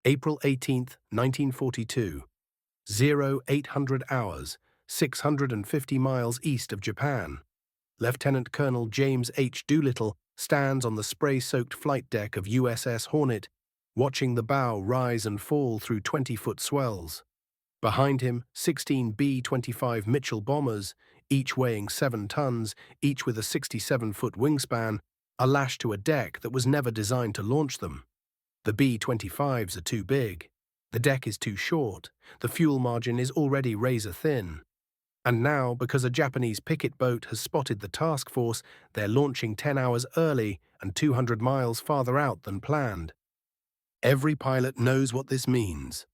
April 18, 1942. 0800 hours, 650 miles east of Japan. Lieutenant Colonel James H. Doolittle stands on the spray-soaked flight deck of USS Hornet, watching the bow rise and fall through 20-foot swells. Behind him, 16 B-25 Mitchell bombers, each weighing 7 tons, each with a 67-foot wingspan, are lashed to a deck that was never designed to launch them. The B-25s are too big. The deck is too short. The fuel margin is already razor-thin. And now, because a Japanese picket boat has spotted the task force, they're launching 10 hours early and 200 miles farther out than planned. Every pilot knows what this means.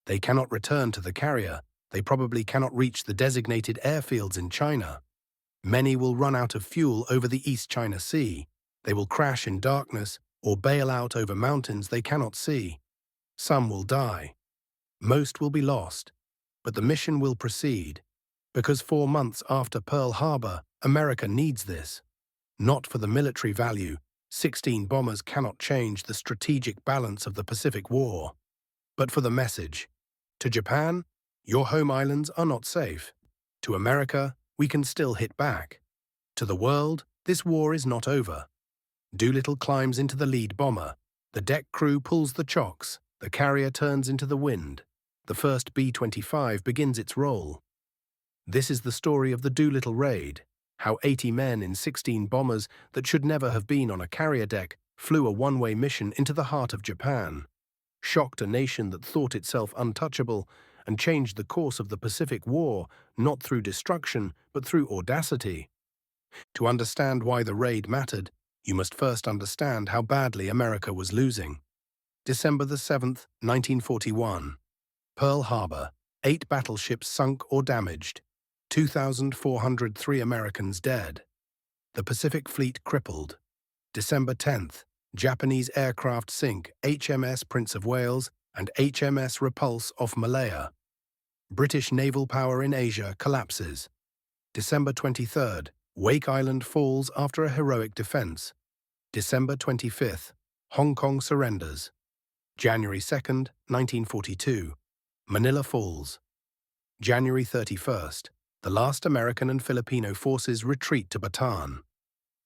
They cannot return to the carrier. They probably cannot reach the designated airfields in China. Many will run out of fuel over the East China Sea. They will crash in darkness or bail out over mountains they cannot see. Some will die. Most will be lost. But the mission will proceed. Because 4 months after Pearl Harbor, America needs this. Not for the military value. 16 bombers cannot change the strategic balance of the Pacific War. But for the message. To Japan, your home islands are not safe. To America, we can still hit back. To the world, this war is not over. Doolittle climbs into the lead bomber. The deck crew pulls the chocks. The carrier turns into the wind. The first B-25 begins its roll. This is the story of the Doolittle raid, how 80 men in 16 bombers that should never have been on a carrier deck flew a one-way mission into the heart of Japan, shocked a nation that thought itself untouchable, and changed the course of the Pacific War not through destruction but through audacity. To understand why the raid mattered, you must first understand how badly America was losing. December 7th, 1941. Pearl Harbor. 8 battleships sunk or damaged. 2,403 Americans dead. The Pacific Fleet crippled. December 10th. Japanese aircraft sink HMS Prince of Wales and HMS Repulse off Malaya. British naval power in Asia collapses. December 23rd. Wake Island falls after a heroic defense. December 25th. Hong Kong surrenders. January 2nd, 1942. Manila falls. January 31st. The last American and Filipino forces retreat to Bataan.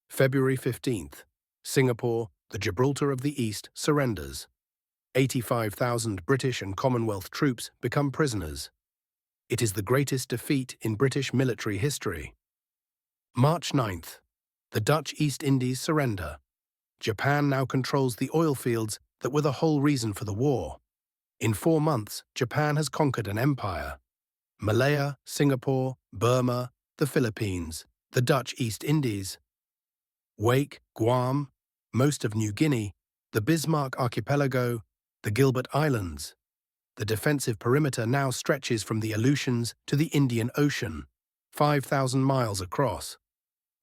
February 15th. Singapore, the Gibraltar of the East, surrenders. 85,000 British and Commonwealth troops become prisoners. It is the greatest defeat in British military history. March 9th. The Dutch East Indies surrender. Japan now controls the oil fields that were the whole reason for the war. In 4 months, Japan has conquered an empire. Malaya, Singapore, Burma, the Philippines, the Dutch East Indies, Wake, Guam, most of New Guinea, the Bismarck Archipelago, the Gilbert Islands. The defensive perimeter now stretches from the Aleutians to the Indian Ocean, 5,000 miles across.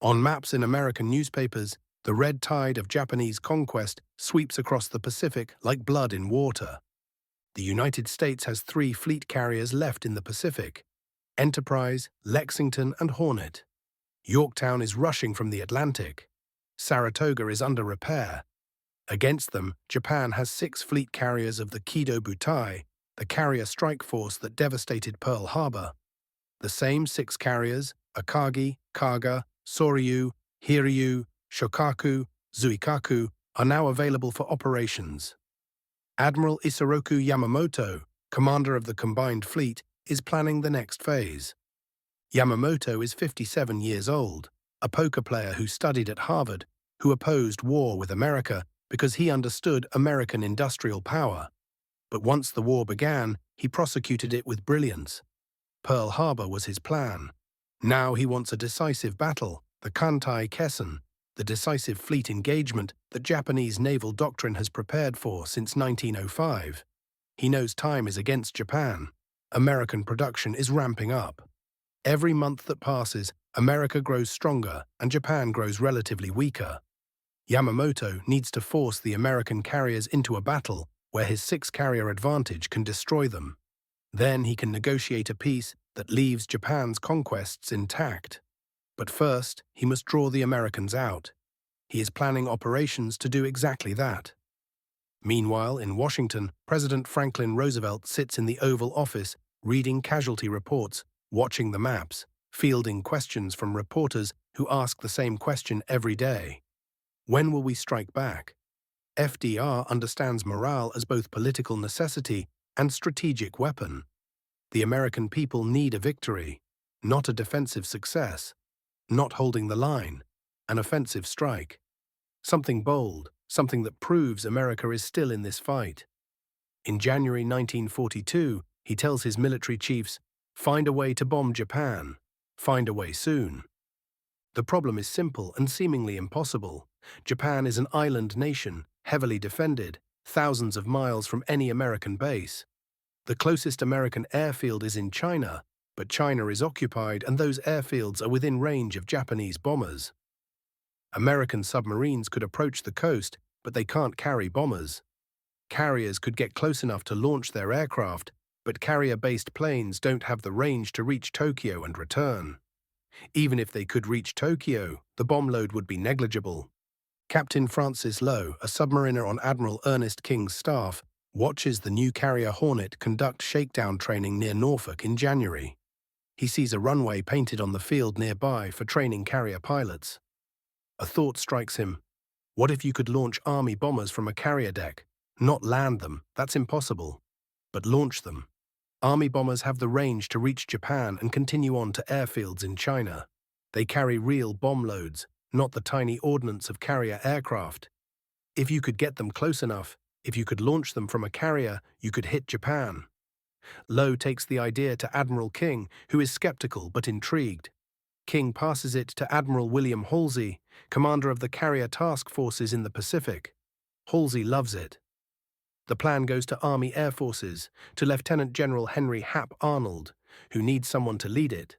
On maps in American newspapers, the red tide of Japanese conquest sweeps across the Pacific like blood in water. The United States has 3 fleet carriers left in the Pacific: Enterprise, Lexington, and Hornet. Yorktown is rushing from the Atlantic. Saratoga is under repair. Against them, Japan has 6 fleet carriers of the Kido Butai, the carrier strike force that devastated Pearl Harbor. The same 6 carriers, Akagi, Kaga, Soryu, Hiryu, Shokaku, Zuikaku, are now available for operations. Admiral Isoroku Yamamoto, commander of the combined fleet, is planning the next phase. Yamamoto is 57 years old, a poker player who studied at Harvard, who opposed war with America because he understood American industrial power. But once the war began, he prosecuted it with brilliance. Pearl Harbor was his plan. Now he wants a decisive battle, the Kantai Kessen, the decisive fleet engagement that Japanese naval doctrine has prepared for since 1905. He knows time is against Japan. American production is ramping up. Every month that passes, America grows stronger and Japan grows relatively weaker. Yamamoto needs to force the American carriers into a battle where his 6-carrier advantage can destroy them. Then he can negotiate a peace that leaves Japan's conquests intact. But first, he must draw the Americans out. He is planning operations to do exactly that. Meanwhile, in Washington, President Franklin Roosevelt sits in the Oval Office, reading casualty reports, watching the maps, fielding questions from reporters who ask the same question every day. When will we strike back? FDR understands morale as both political necessity and strategic weapon. The American people need a victory, not a defensive success, not holding the line, an offensive strike. Something bold, something that proves America is still in this fight. In January 1942, he tells his military chiefs, "Find a way to bomb Japan. Find a way soon." The problem is simple and seemingly impossible. Japan is an island nation, heavily defended, thousands of miles from any American base. The closest American airfield is in China, but China is occupied and those airfields are within range of Japanese bombers. American submarines could approach the coast, but they can't carry bombers. Carriers could get close enough to launch their aircraft, but carrier-based planes don't have the range to reach Tokyo and return. Even if they could reach Tokyo, the bomb load would be negligible. Captain Francis Lowe, a submariner on Admiral Ernest King's staff, watches the new carrier Hornet conduct shakedown training near Norfolk in January. He sees a runway painted on the field nearby for training carrier pilots. A thought strikes him. What if you could launch Army bombers from a carrier deck? Not land them, that's impossible. But launch them. Army bombers have the range to reach Japan and continue on to airfields in China. They carry real bomb loads, not the tiny ordnance of carrier aircraft. If you could get them close enough, if you could launch them from a carrier, you could hit Japan. Lowe takes the idea to Admiral King, who is skeptical but intrigued. King passes it to Admiral William Halsey, commander of the carrier task forces in the Pacific. Halsey loves it. The plan goes to Army Air Forces, to Lieutenant General Henry Hap Arnold, who needs someone to lead it.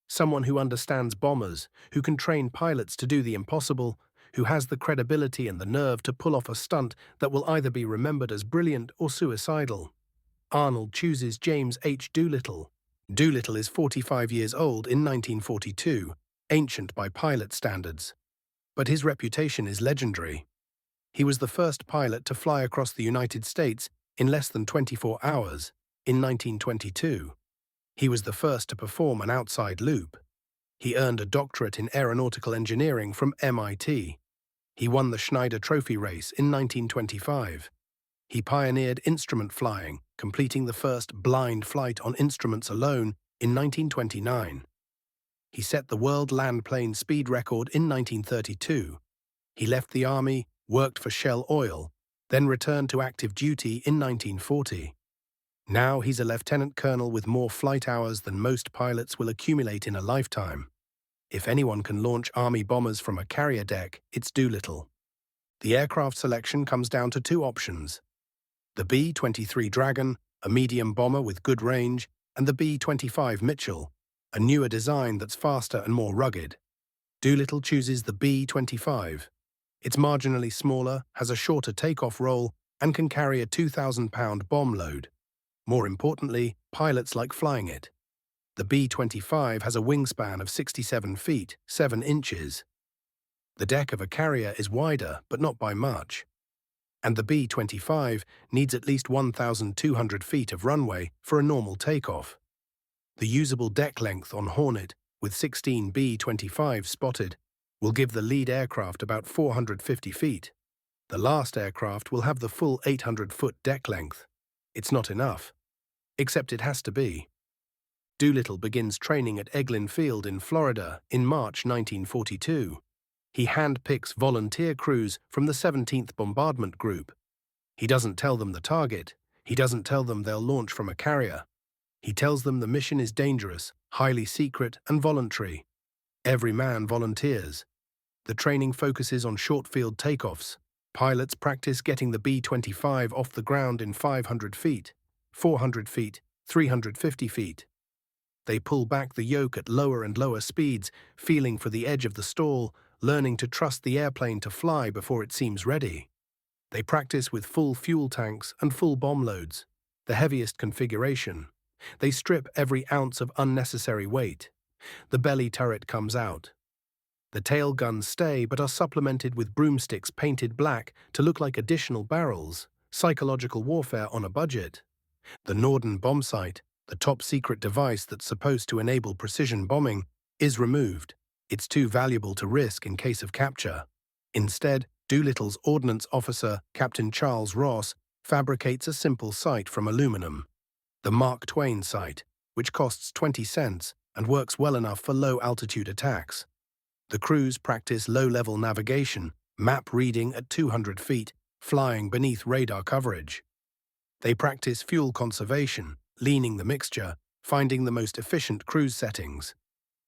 Someone who understands bombers, who can train pilots to do the impossible, who has the credibility and the nerve to pull off a stunt that will either be remembered as brilliant or suicidal. Arnold chooses James H. Doolittle. Doolittle is 45 years old in 1942, ancient by pilot standards. But his reputation is legendary. He was the first pilot to fly across the United States in less than 24 hours, in 1922. He was the first to perform an outside loop. He earned a doctorate in aeronautical engineering from MIT. He won the Schneider Trophy race in 1925. He pioneered instrument flying, completing the first blind flight on instruments alone in 1929. He set the world land plane speed record in 1932. He left the Army, worked for Shell Oil, then returned to active duty in 1940. Now he's a lieutenant colonel with more flight hours than most pilots will accumulate in a lifetime. If anyone can launch Army bombers from a carrier deck, it's Doolittle. The aircraft selection comes down to two options: the B-23 Dragon, a medium bomber with good range, and the B-25 Mitchell, a newer design that's faster and more rugged. Doolittle chooses the B-25. It's marginally smaller, has a shorter takeoff roll, and can carry a 2,000-pound bomb load. More importantly, pilots like flying it. The B-25 has a wingspan of 67 feet, 7 inches. The deck of a carrier is wider, but not by much. And the B-25 needs at least 1,200 feet of runway for a normal takeoff. The usable deck length on Hornet, with 16 B-25s spotted, will give the lead aircraft about 450 feet. The last aircraft will have the full 800-foot deck length. It's not enough. Except it has to be. Doolittle begins training at Eglin Field in Florida in March 1942. He handpicks volunteer crews from the 17th Bombardment Group. He doesn't tell them the target. He doesn't tell them they'll launch from a carrier. He tells them the mission is dangerous, highly secret, and voluntary. Every man volunteers. The training focuses on short-field takeoffs. Pilots practice getting the B-25 off the ground in 500 feet, 400 feet, 350 feet. They pull back the yoke at lower and lower speeds, feeling for the edge of the stall, learning to trust the airplane to fly before it seems ready. They practice with full fuel tanks and full bomb loads, the heaviest configuration. They strip every ounce of unnecessary weight. The belly turret comes out. The tail guns stay but are supplemented with broomsticks painted black to look like additional barrels, Psychological warfare on a budget. The Norden bomb sight, the top-secret device that's supposed to enable precision bombing, is removed. It's too valuable to risk in case of capture. Instead, Doolittle's ordnance officer, Captain Charles Ross, fabricates a simple sight from aluminum. The Mark Twain sight, which costs 20 cents and works well enough for low-altitude attacks. The crews practice low-level navigation, map reading at 200 feet, flying beneath radar coverage. They practice fuel conservation, leaning the mixture, finding the most efficient cruise settings.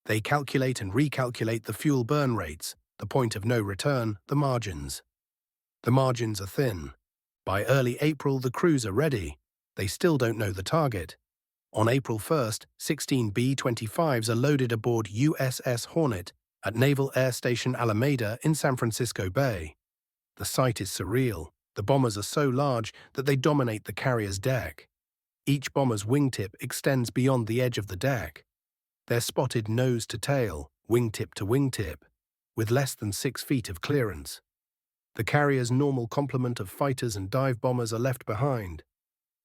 They calculate and recalculate the fuel burn rates, the point of no return, the margins. The margins are thin. By early April, the crews are ready. They still don't know the target. On April 1st, 16 B-25s are loaded aboard USS Hornet at Naval Air Station Alameda in San Francisco Bay. The sight is surreal. The bombers are so large that they dominate the carrier's deck. Each bomber's wingtip extends beyond the edge of the deck. They're spotted nose to tail, wingtip to wingtip, with less than 6 feet of clearance. The carrier's normal complement of fighters and dive bombers are left behind.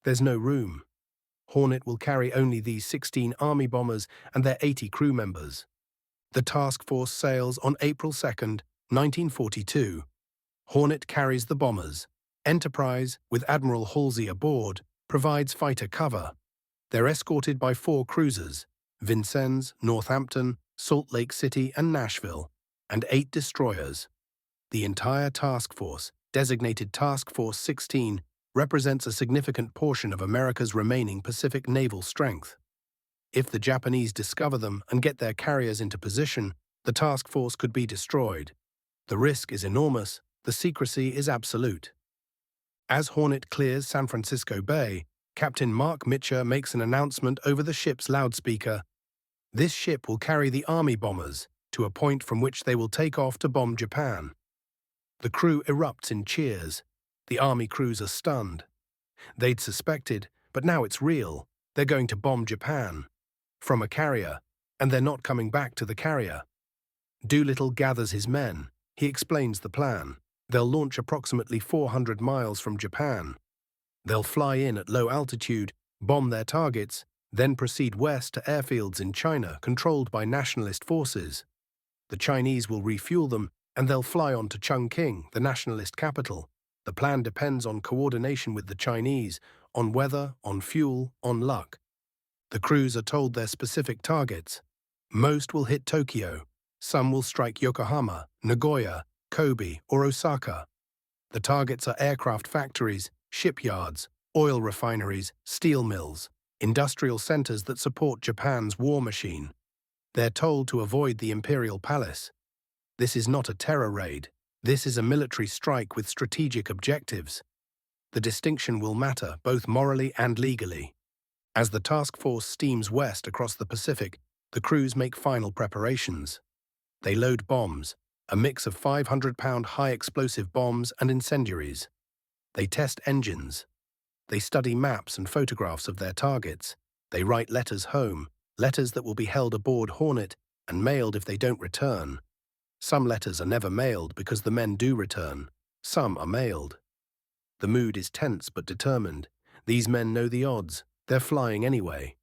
There's no room. Hornet will carry only these 16 Army bombers and their 80 crew members. The task force sails on April 2nd, 1942. Hornet carries the bombers. Enterprise, with Admiral Halsey aboard, provides fighter cover. They're escorted by 4 cruisers, Vincennes, Northampton, Salt Lake City, and Nashville, and 8 destroyers. The entire task force, designated Task Force 16, represents a significant portion of America's remaining Pacific naval strength. If the Japanese discover them and get their carriers into position, the task force could be destroyed. The risk is enormous, the secrecy is absolute. As Hornet clears San Francisco Bay, Captain Mark Mitcher makes an announcement over the ship's loudspeaker. This ship will carry the Army bombers to a point from which they will take off to bomb Japan. The crew erupts in cheers. The Army crews are stunned. They'd suspected, but now it's real. They're going to bomb Japan. From a carrier, and they're not coming back to the carrier. Doolittle gathers his men. He explains the plan. They'll launch approximately 400 miles from Japan. They'll fly in at low altitude, bomb their targets, then proceed west to airfields in China controlled by nationalist forces. The Chinese will refuel them, and they'll fly on to Chongqing, the nationalist capital. The plan depends on coordination with the Chinese, on weather, on fuel, on luck. The crews are told their specific targets. Most will hit Tokyo. Some will strike Yokohama, Nagoya, Kobe, or Osaka. The targets are aircraft factories, shipyards, oil refineries, steel mills, industrial centers that support Japan's war machine. They're told to avoid the Imperial Palace. This is not a terror raid. This is a military strike with strategic objectives. The distinction will matter both morally and legally. As the task force steams west across the Pacific, the crews make final preparations. They load bombs, a mix of 500-pound high-explosive bombs and incendiaries. They test engines. They study maps and photographs of their targets. They write letters home, letters that will be held aboard Hornet and mailed if they don't return. Some letters are never mailed because the men do return. Some are mailed. The mood is tense but determined. These men know the odds. They're flying anyway.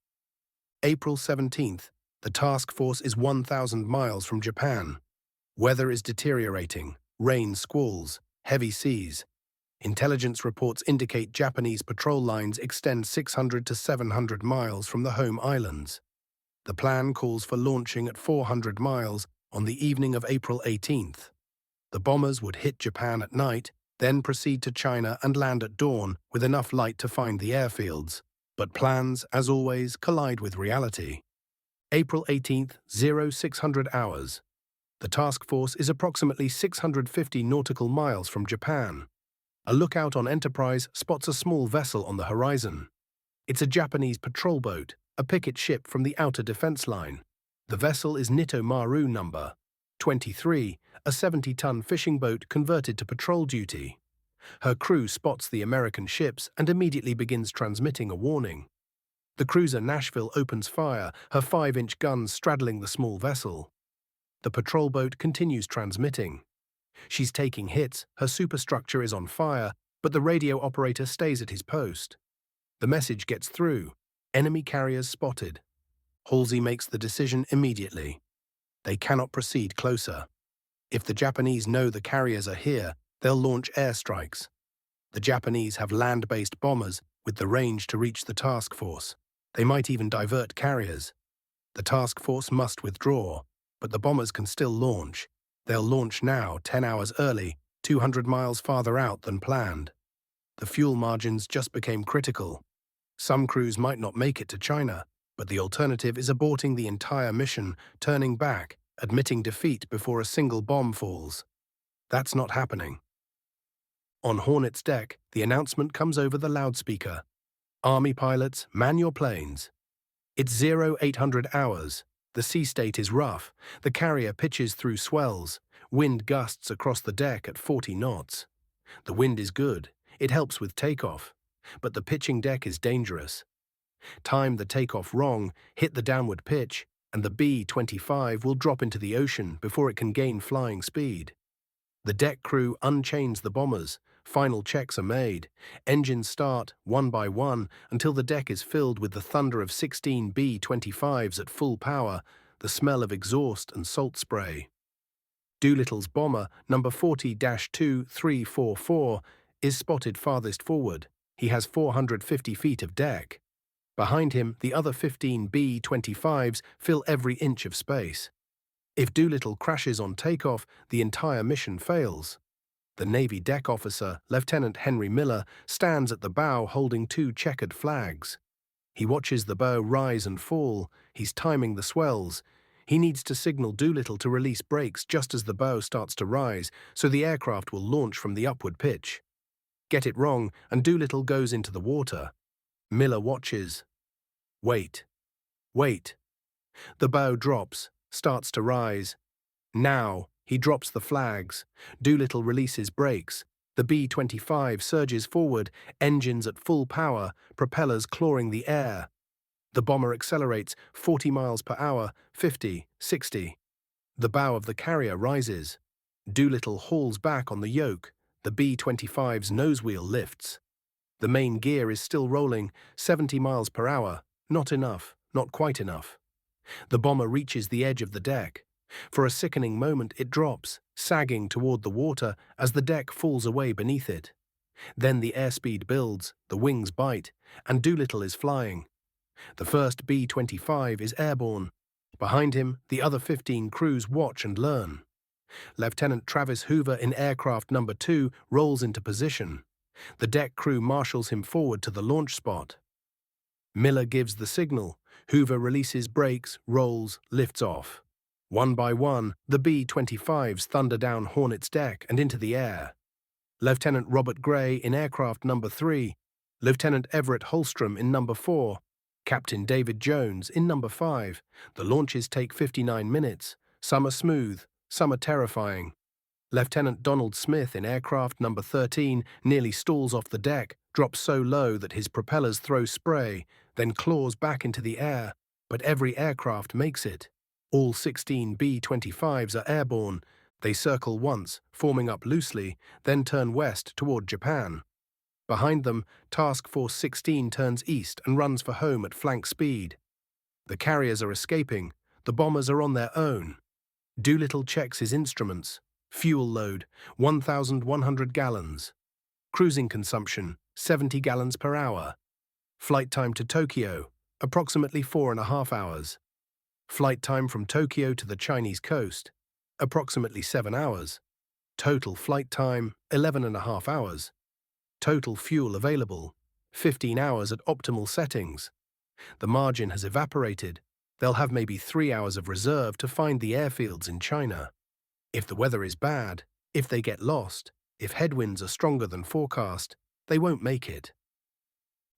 April 17th. The task force is 1,000 miles from Japan. Weather is deteriorating. Rain, squalls, heavy seas. Intelligence reports indicate Japanese patrol lines extend 600 to 700 miles from the home islands. The plan calls for launching at 400 miles on the evening of April 18th. The bombers would hit Japan at night, then proceed to China and land at dawn with enough light to find the airfields. But plans, as always, collide with reality. April 18th, 0600 hours. The task force is approximately 650 nautical miles from Japan. A lookout on Enterprise spots a small vessel on the horizon. It's a Japanese patrol boat, a picket ship from the outer defense line. The vessel is Nito Maru number 23, a 70-ton fishing boat converted to patrol duty. Her crew spots the American ships and immediately begins transmitting a warning. The cruiser Nashville opens fire, her 5-inch guns straddling the small vessel. The patrol boat continues transmitting. She's taking hits, her superstructure is on fire, but the radio operator stays at his post. The message gets through. Enemy carriers spotted. Halsey makes the decision immediately. They cannot proceed closer. If the Japanese know the carriers are here, they'll launch airstrikes. The Japanese have land-based bombers with the range to reach the task force. They might even divert carriers. The task force must withdraw, but the bombers can still launch. They'll launch now, 10 hours early, 200 miles farther out than planned. The fuel margins just became critical. Some crews might not make it to China, but the alternative is aborting the entire mission, turning back, admitting defeat before a single bomb falls. That's not happening. On Hornet's deck, the announcement comes over the loudspeaker. Army pilots, man your planes. It's 0800 hours. The sea state is rough. The carrier pitches through swells. Wind gusts across the deck at 40 knots. The wind is good. It helps with takeoff. But the pitching deck is dangerous. Time the takeoff wrong, hit the downward pitch, and the B-25 will drop into the ocean before it can gain flying speed. The deck crew unchains the bombers. Final checks are made. Engines start, one by one, until the deck is filled with the thunder of 16 B-25s at full power, the smell of exhaust and salt spray. Doolittle's bomber, number 40-2344, is spotted farthest forward. He has 450 feet of deck. Behind him, the other 15 B-25s fill every inch of space. If Doolittle crashes on takeoff, the entire mission fails. The Navy deck officer, Lieutenant Henry Miller, stands at the bow holding two checkered flags. He watches the bow rise and fall. He's timing the swells. He needs to signal Doolittle to release brakes just as the bow starts to rise, so the aircraft will launch from the upward pitch. Get it wrong, and Doolittle goes into the water. Miller watches. Wait. Wait. The bow drops, starts to rise. Now, he drops the flags. Doolittle releases brakes. The B-25 surges forward, engines at full power, propellers clawing the air. The bomber accelerates 40 miles per hour, 50, 60. The bow of the carrier rises. Doolittle hauls back on the yoke. The B-25's nose wheel lifts. The main gear is still rolling, 70 miles per hour. Not enough, not quite enough. The bomber reaches the edge of the deck. For a sickening moment it drops, sagging toward the water as the deck falls away beneath it. Then the airspeed builds, the wings bite, and Doolittle is flying. The first B-25 is airborne. Behind him, the other 15 crews watch and learn. Lieutenant Travis Hoover in aircraft number 2 rolls into position. The deck crew marshals him forward to the launch spot. Miller gives the signal. Hoover releases brakes, rolls, lifts off. One by one, the B-25s thunder down Hornet's deck and into the air. Lieutenant Robert Gray in aircraft number 3, Lieutenant Everett Holstrom in number 4, Captain David Jones in number 5. The launches take 59 minutes. Some are smooth, some are terrifying. Lieutenant Donald Smith in aircraft number 13 nearly stalls off the deck, drops so low that his propellers throw spray, then claws back into the air, but every aircraft makes it. All 16 B-25s are airborne. They circle once, forming up loosely, then turn west toward Japan. Behind them, Task Force 16 turns east and runs for home at flank speed. The carriers are escaping. The bombers are on their own. Doolittle checks his instruments. Fuel load, 1,100 gallons. Cruising consumption, 70 gallons per hour. Flight time to Tokyo, approximately 4.5 hours. Flight time from Tokyo to the Chinese coast, approximately 7 hours. Total flight time, 11.5 hours. Total fuel available, 15 hours at optimal settings. The margin has evaporated. They'll have maybe 3 hours of reserve to find the airfields in China. If the weather is bad, if they get lost, if headwinds are stronger than forecast, they won't make it.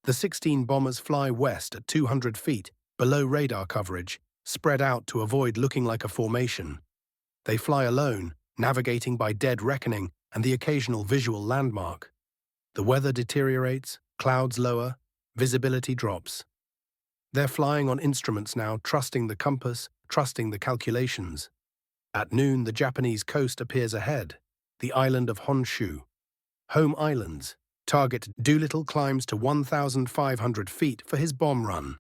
The 16 bombers fly west at 200 feet, below radar coverage, spread out to avoid looking like a formation. They fly alone, navigating by dead reckoning and the occasional visual landmark. The weather deteriorates, clouds lower, visibility drops. They're flying on instruments now, trusting the compass, trusting the calculations. At noon, the Japanese coast appears ahead, the island of Honshu. Home islands, Target Doolittle climbs to 1,500 feet for his bomb run.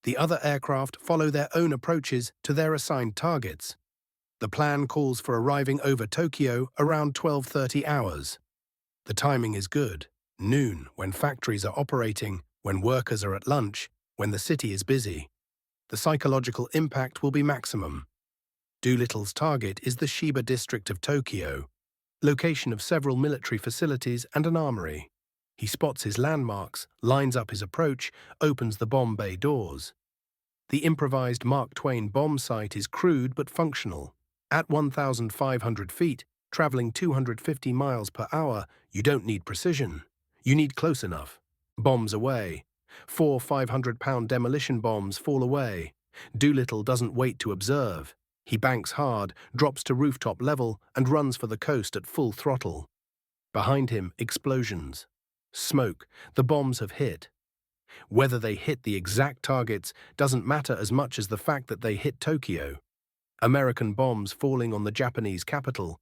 The other aircraft follow their own approaches to their assigned targets. The plan calls for arriving over Tokyo around 12:30 hours. The timing is good. Noon, when factories are operating, when workers are at lunch, when the city is busy. The psychological impact will be maximum. Doolittle's target is the Shiba district of Tokyo, location of several military facilities and an armory. He spots his landmarks, lines up his approach, opens the bomb bay doors. The improvised Mark Twain bomb site is crude but functional. At 1,500 feet, traveling 250 miles per hour, you don't need precision. You need close enough. Bombs away. 4 500-pound demolition bombs fall away. Doolittle doesn't wait to observe. He banks hard, drops to rooftop level, and runs for the coast at full throttle. Behind him, explosions. Smoke. The bombs have hit. Whether they hit the exact targets doesn't matter as much as the fact that they hit Tokyo. American bombs falling on the Japanese capital,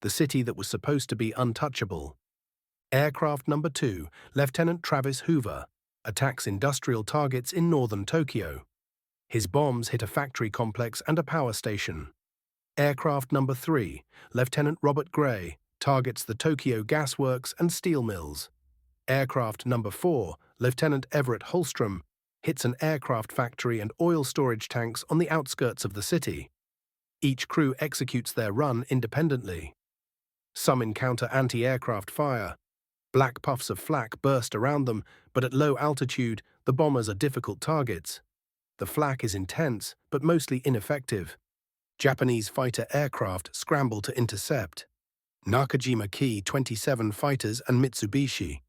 the city that was supposed to be untouchable. Aircraft number 2, Lieutenant Travis Hoover, attacks industrial targets in northern Tokyo. His bombs hit a factory complex and a power station. Aircraft number 3, Lieutenant Robert Gray, targets the Tokyo gasworks and steel mills. Aircraft number 4, Lieutenant Everett Holstrom, hits an aircraft factory and oil storage tanks on the outskirts of the city. Each crew executes their run independently. Some encounter anti-aircraft fire. Black puffs of flak burst around them, but at low altitude, the bombers are difficult targets. The flak is intense, but mostly ineffective. Japanese fighter aircraft scramble to intercept. Nakajima Ki-27 fighters and Mitsubishi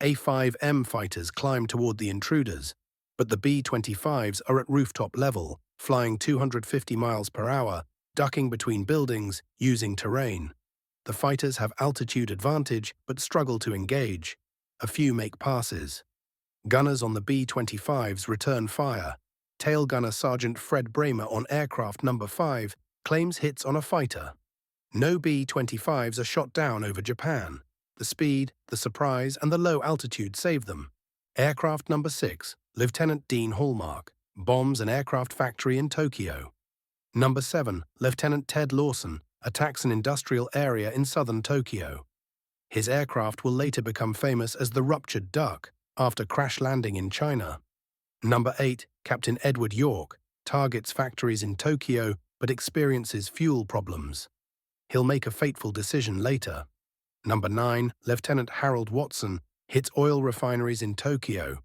A-5M fighters climb toward the intruders, but the B-25s are at rooftop level, flying 250 miles per hour, ducking between buildings, using terrain. The fighters have altitude advantage but struggle to engage. A few make passes. Gunners on the B-25s return fire. Tail gunner Sergeant Fred Bramer on aircraft number 5 claims hits on a fighter. No B-25s are shot down over Japan. The speed, the surprise, and the low altitude save them. Aircraft number 6, Lieutenant Dean Hallmark, bombs an aircraft factory in Tokyo. Number 7, Lieutenant Ted Lawson, attacks an industrial area in southern Tokyo. His aircraft will later become famous as the Ruptured Duck, after crash landing in China. Number 8, Captain Edward York, targets factories in Tokyo but experiences fuel problems. He'll make a fateful decision later. Number 9, Lieutenant Harold Watson, hits oil refineries in Tokyo.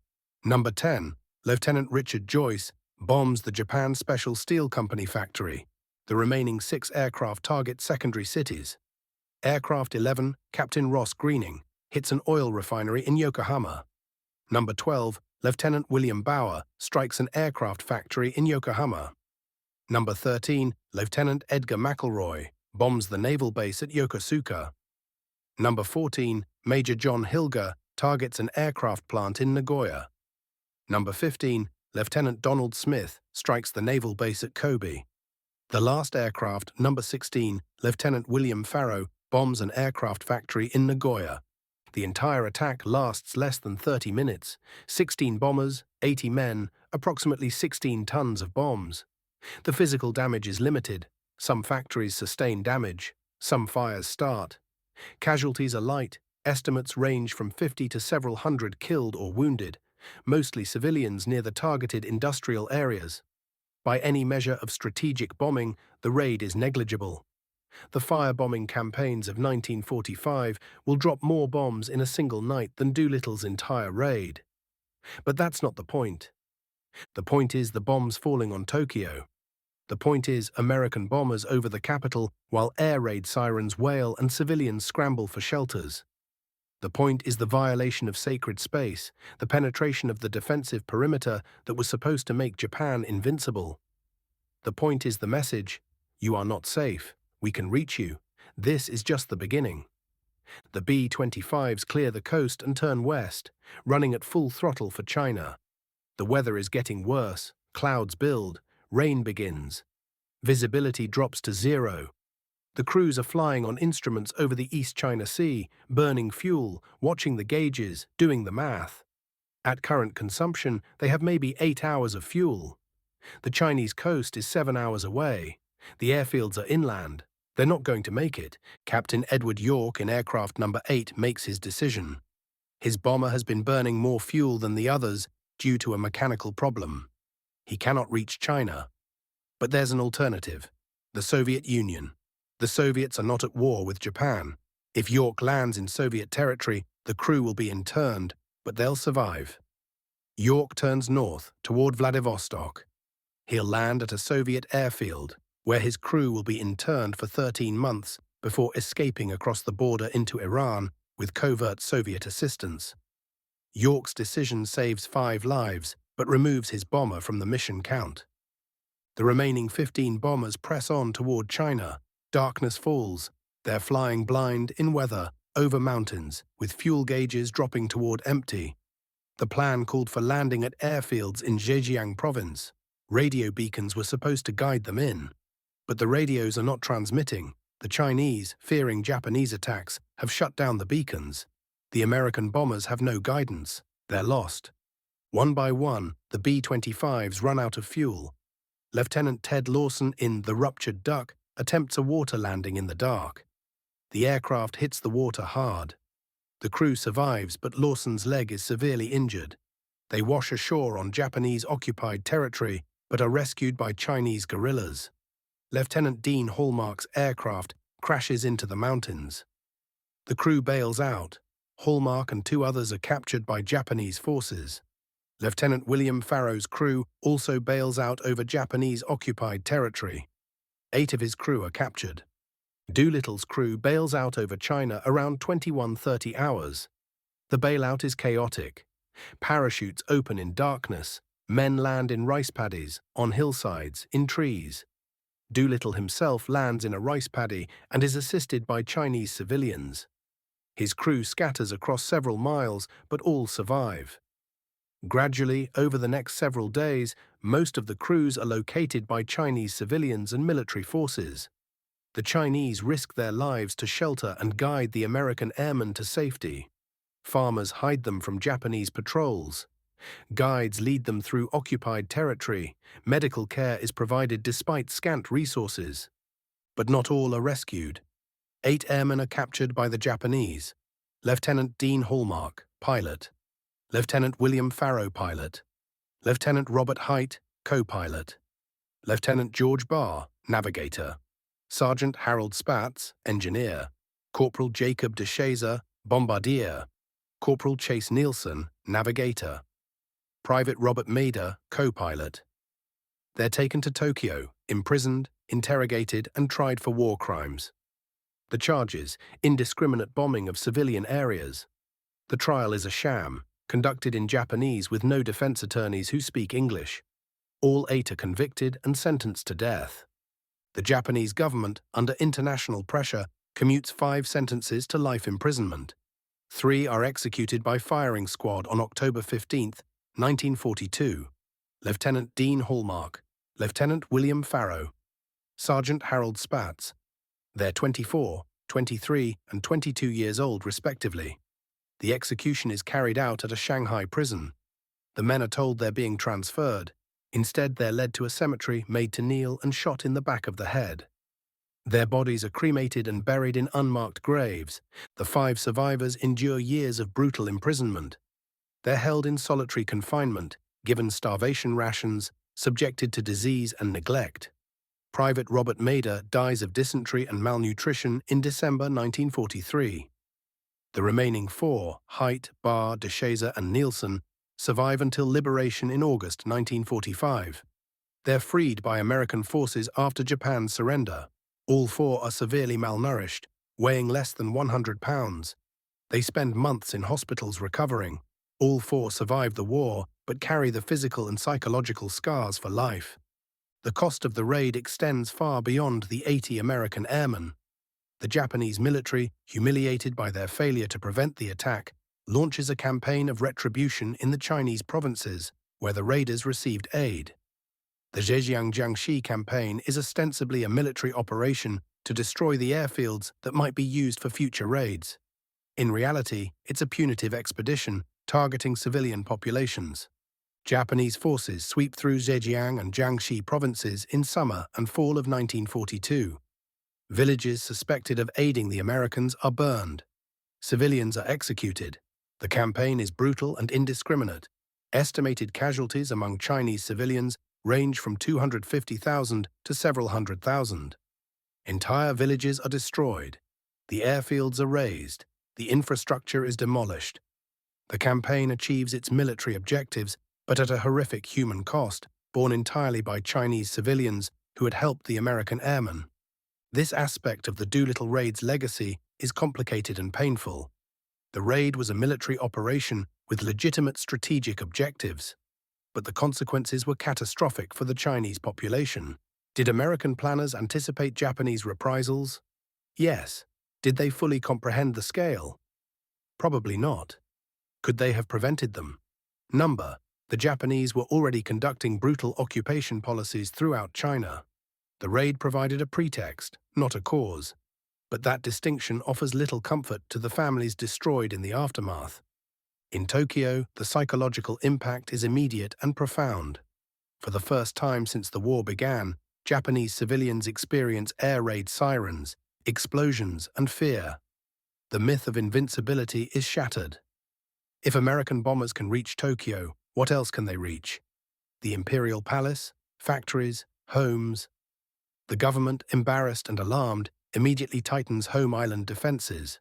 Number 10, Lieutenant Richard Joyce, bombs the Japan Special Steel Company factory. The remaining 6 aircraft target secondary cities. Aircraft 11, Captain Ross Greening, hits an oil refinery in Yokohama. Number 12, Lieutenant William Bauer, strikes an aircraft factory in Yokohama. Number 13, Lieutenant Edgar McElroy, bombs the naval base at Yokosuka. Number 14, Major John Hilger, targets an aircraft plant in Nagoya. Number 15, Lieutenant Donald Smith, strikes the naval base at Kobe. The last aircraft, number 16, Lieutenant William Farrow, bombs an aircraft factory in Nagoya. The entire attack lasts less than 30 minutes. 16 bombers, 80 men, approximately 16 tons of bombs. The physical damage is limited. Some factories sustain damage. Some fires start. Casualties are light. Estimates range from 50 to several hundred killed or wounded, mostly civilians near the targeted industrial areas. By any measure of strategic bombing, the raid is negligible. The firebombing campaigns of 1945 will drop more bombs in a single night than Doolittle's entire raid. But that's not the point. The point is the bombs falling on Tokyo. The point is American bombers over the capital while air raid sirens wail and civilians scramble for shelters. The point is the violation of sacred space, the penetration of the defensive perimeter that was supposed to make Japan invincible. The point is the message: you are not safe, we can reach you. This is just the beginning. The B-25s clear the coast and turn west, running at full throttle for China. The weather is getting worse, clouds build, rain begins. Visibility drops to 0. The crews are flying on instruments over the East China Sea, burning fuel, watching the gauges, doing the math. At current consumption, they have maybe 8 hours of fuel. The Chinese coast is 7 hours away. The airfields are inland. They're not going to make it. Captain Edward York in aircraft number 8 makes his decision. His bomber has been burning more fuel than the others due to a mechanical problem. He cannot reach China. But there's an alternative: the Soviet Union. The Soviets are not at war with Japan. If York lands in Soviet territory, the crew will be interned, but they'll survive. York turns north toward Vladivostok. He'll land at a Soviet airfield, where his crew will be interned for 13 months before escaping across the border into Iran with covert Soviet assistance. York's decision saves 5 lives, but removes his bomber from the mission count. The remaining 15 bombers press on toward China. Darkness falls. They're flying blind in weather, over mountains, with fuel gauges dropping toward empty. The plan called for landing at airfields in Zhejiang province. Radio beacons were supposed to guide them in. But the radios are not transmitting. The Chinese, fearing Japanese attacks, have shut down the beacons. The American bombers have no guidance. They're lost. One by one, the B-25s run out of fuel. Lieutenant Ted Lawson in The Ruptured Duck attempts a water landing in the dark. The aircraft hits the water hard. The crew survives, but Lawson's leg is severely injured. They wash ashore on Japanese-occupied territory, but are rescued by Chinese guerrillas. Lieutenant Dean Hallmark's aircraft crashes into the mountains. The crew bails out. Hallmark and 2 others are captured by Japanese forces. Lieutenant William Farrow's crew also bails out over Japanese-occupied territory. 8 of his crew are captured. Doolittle's crew bails out over China around 21:30 hours. The bailout is chaotic. Parachutes open in darkness. Men land in rice paddies, on hillsides, in trees. Doolittle himself lands in a rice paddy and is assisted by Chinese civilians. His crew scatters across several miles, but all survive. Gradually, over the next several days, most of the crews are located by Chinese civilians and military forces. The Chinese risk their lives to shelter and guide the American airmen to safety. Farmers hide them from Japanese patrols. Guides lead them through occupied territory. Medical care is provided despite scant resources. But not all are rescued. 8 airmen are captured by the Japanese. Lieutenant Dean Hallmark, pilot. Lieutenant William Farrow, pilot. Lieutenant Robert Height, co-pilot. Lieutenant George Barr, navigator. Sergeant Harold Spatz, engineer. Corporal Jacob de Shazer, bombardier. Corporal Chase Nielsen, navigator. Private Robert Mader, co-pilot. They're taken to Tokyo, imprisoned, interrogated, and tried for war crimes. The charges: indiscriminate bombing of civilian areas. The trial is a sham, conducted in Japanese with no defense attorneys who speak English. All 8 are convicted and sentenced to death. The Japanese government, under international pressure, commutes 5 sentences to life imprisonment. 3 are executed by firing squad on October 15, 1942. Lieutenant Dean Hallmark, Lieutenant William Farrow, Sergeant Harold Spatz. They're 24, 23, and 22 years old, respectively. The execution is carried out at a Shanghai prison. The men are told they're being transferred. Instead, they're led to a cemetery, made to kneel, and shot in the back of the head. Their bodies are cremated and buried in unmarked graves. The 5 survivors endure years of brutal imprisonment. They're held in solitary confinement, given starvation rations, subjected to disease and neglect. Private Robert Mader dies of dysentery and malnutrition in December 1943. The remaining 4, Height, Barr, de Shazer, and Nielsen, survive until liberation in August 1945. They're freed by American forces after Japan's surrender. All 4 are severely malnourished, weighing less than 100 pounds. They spend months in hospitals recovering. All 4 survive the war, but carry the physical and psychological scars for life. The cost of the raid extends far beyond the 80 American airmen. The Japanese military, humiliated by their failure to prevent the attack, launches a campaign of retribution in the Chinese provinces, where the raiders received aid. The Zhejiang Jiangxi campaign is ostensibly a military operation, to destroy the airfields that might be used for future raids. In reality, it's a punitive expedition targeting civilian populations. Japanese forces sweep through Zhejiang and Jiangxi provinces in summer and fall of 1942. Villages suspected of aiding the Americans are burned. Civilians are executed. The campaign is brutal and indiscriminate. Estimated casualties among Chinese civilians range from 250,000 to several hundred thousand. Entire villages are destroyed. The airfields are razed. The infrastructure is demolished. The campaign achieves its military objectives, but at a horrific human cost, borne entirely by Chinese civilians who had helped the American airmen. This aspect of the Doolittle raid's legacy is complicated and painful. The raid was a military operation with legitimate strategic objectives, but the consequences were catastrophic for the Chinese population. Did American planners anticipate Japanese reprisals? Yes. Did they fully comprehend the scale? Probably not. Could they have prevented them? The Japanese were already conducting brutal occupation policies throughout China. The raid provided a pretext, not a cause. But that distinction offers little comfort to the families destroyed in the aftermath. In Tokyo, the psychological impact is immediate and profound. For the first time since the war began, Japanese civilians experience air raid sirens, explosions, and fear. The myth of invincibility is shattered. If American bombers can reach Tokyo, what else can they reach? The Imperial Palace, factories, homes. The government, embarrassed and alarmed, immediately tightens home island defenses.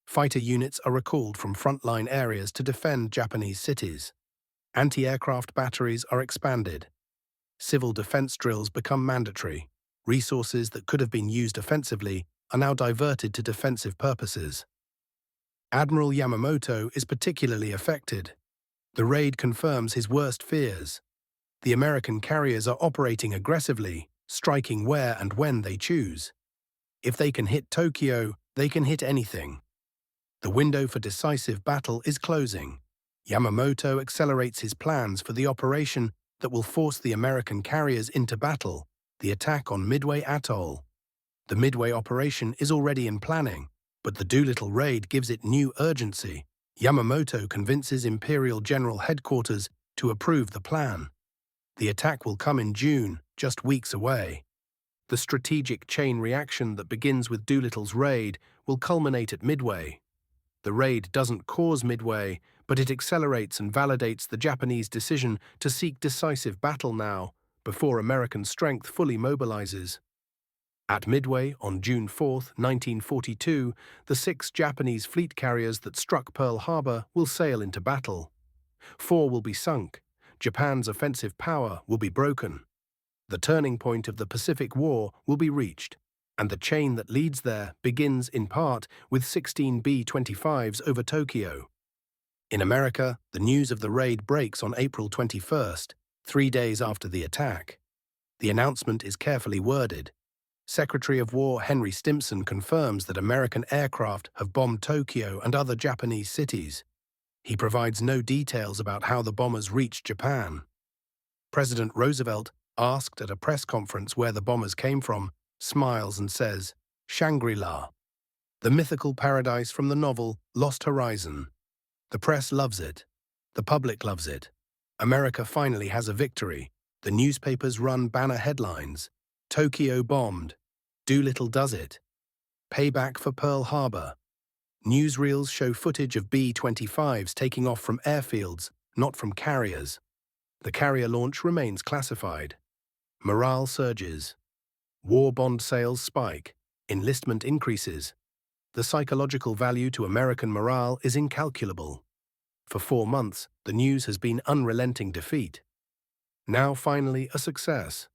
Fighter units are recalled from frontline areas to defend Japanese cities. Anti-aircraft batteries are expanded. Civil defense drills become mandatory. Resources that could have been used offensively are now diverted to defensive purposes. Admiral Yamamoto is particularly affected. The raid confirms his worst fears. The American carriers are operating aggressively, striking where and when they choose. If they can hit Tokyo, they can hit anything. The window for decisive battle is closing. Yamamoto accelerates his plans for the operation that will force the American carriers into battle, the attack on Midway Atoll. The Midway operation is already in planning, but the Doolittle raid gives it new urgency. Yamamoto convinces Imperial General Headquarters to approve the plan. The attack will come in June, just weeks away. The strategic chain reaction that begins with Doolittle's raid will culminate at Midway. The raid doesn't cause Midway, but it accelerates and validates the Japanese decision to seek decisive battle now, before American strength fully mobilizes. At Midway, on June 4, 1942, the 6 Japanese fleet carriers that struck Pearl Harbor will sail into battle. 4 will be sunk. Japan's offensive power will be broken. The turning point of the Pacific War will be reached, and the chain that leads there begins, in part, with 16 B-25s over Tokyo. In America, the news of the raid breaks on April 21st, 3 days after the attack. The announcement is carefully worded. Secretary of War Henry Stimson confirms that American aircraft have bombed Tokyo and other Japanese cities. He provides no details about how the bombers reached Japan. President Roosevelt, asked at a press conference where the bombers came from, smiles and says, "Shangri-La, the mythical paradise from the novel Lost Horizon." The press loves it. The public loves it. America finally has a victory. The newspapers run banner headlines. Tokyo bombed. Doolittle does it. Payback for Pearl Harbor. Newsreels show footage of B-25s taking off from airfields, not from carriers. The carrier launch remains classified. Morale surges. War bond sales spike. Enlistment increases. The psychological value to American morale is incalculable. For 4 months, the news has been unrelenting defeat. Now finally a success.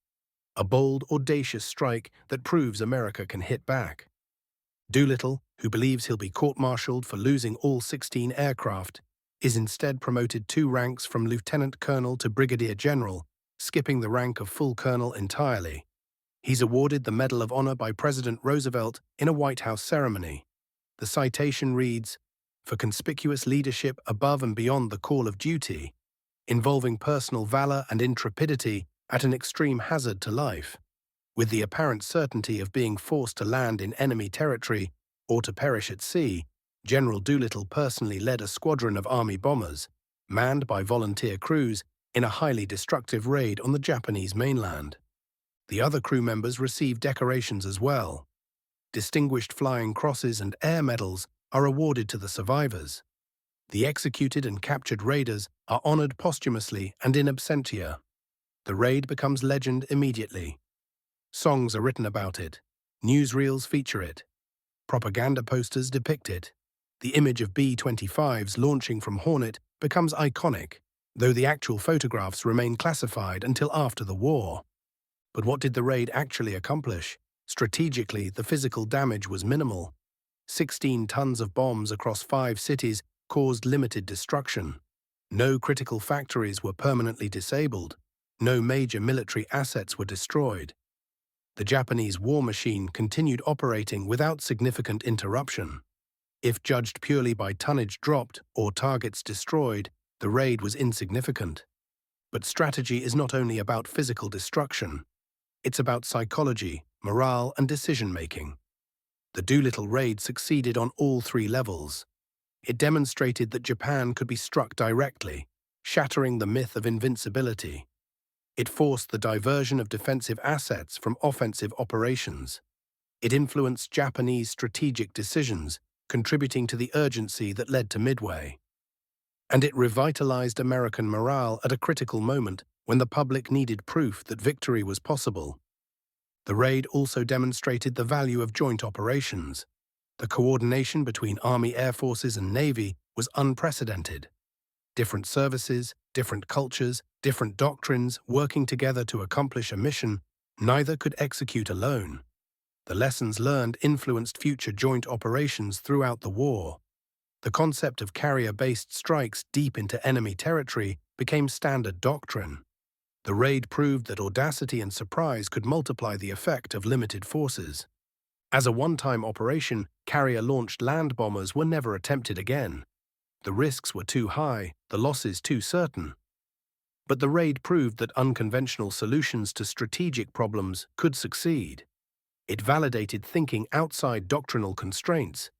A bold, audacious strike that proves America can hit back. Doolittle, who believes he'll be court-martialed for losing all 16 aircraft, is instead promoted 2 ranks from lieutenant colonel to brigadier general, skipping the rank of full colonel entirely. He's awarded the Medal of Honor by President Roosevelt in a White House ceremony. The citation reads, "For conspicuous leadership above and beyond the call of duty, involving personal valor and intrepidity at an extreme hazard to life." With the apparent certainty of being forced to land in enemy territory or to perish at sea, General Doolittle personally led a squadron of Army bombers, manned by volunteer crews, in a highly destructive raid on the Japanese mainland. The other crew members received decorations as well. Distinguished flying crosses and air medals are awarded to the survivors. The executed and captured raiders are honored posthumously and in absentia. The raid becomes legend immediately. Songs are written about it. Newsreels feature it. Propaganda posters depict it. The image of B-25s launching from Hornet becomes iconic, though the actual photographs remain classified until after the war. But what did the raid actually accomplish? Strategically, the physical damage was minimal. 16 tons of bombs across 5 cities caused limited destruction. No critical factories were permanently disabled. No major military assets were destroyed. The Japanese war machine continued operating without significant interruption. If judged purely by tonnage dropped or targets destroyed, the raid was insignificant. But strategy is not only about physical destruction. It's about psychology, morale, and decision-making. The Doolittle raid succeeded on all 3 levels. It demonstrated that Japan could be struck directly, shattering the myth of invincibility. It forced the diversion of defensive assets from offensive operations. It influenced Japanese strategic decisions, contributing to the urgency that led to Midway. And it revitalized American morale at a critical moment when the public needed proof that victory was possible. The raid also demonstrated the value of joint operations. The coordination between Army Air Forces and Navy was unprecedented. Different services, different cultures, different doctrines working together to accomplish a mission, neither could execute alone. The lessons learned influenced future joint operations throughout the war. The concept of carrier-based strikes deep into enemy territory became standard doctrine. The raid proved that audacity and surprise could multiply the effect of limited forces. As a one-time operation, carrier-launched land bombers were never attempted again. The risks were too high, the losses too certain. But the raid proved that unconventional solutions to strategic problems could succeed. It validated thinking outside doctrinal constraints.